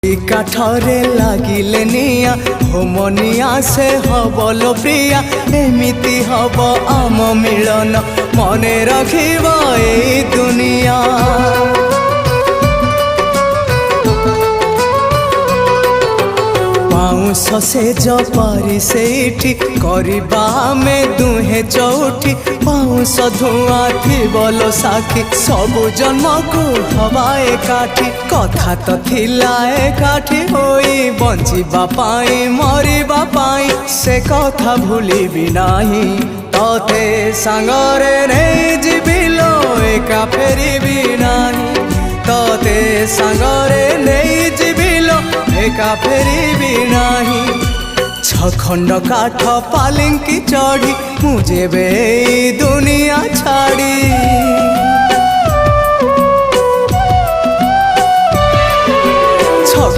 काठरे लागिले निया होमनिया से हबल प्रिया एमिति हब आम मिलन मने रखिब ए दुनिया। पाउंस से जपारी सेठी करबा में दुहे चौठी पाउंस धुआं थिबल साखी सबु जन्म को हवा एकाठी कथा तो थिला एकाठी होई बंचिबा पाई मरिबा पाई से कथा भूलिबि नाही तोते सांगरे नहीं जीविलो एका फेरिबि नाही तोते सांगरे नहीं जीविलो एका फेरिबि नाही। छखंड काठ पालिंकी चढ़ी मुझे बे दुनिया छाड़ी।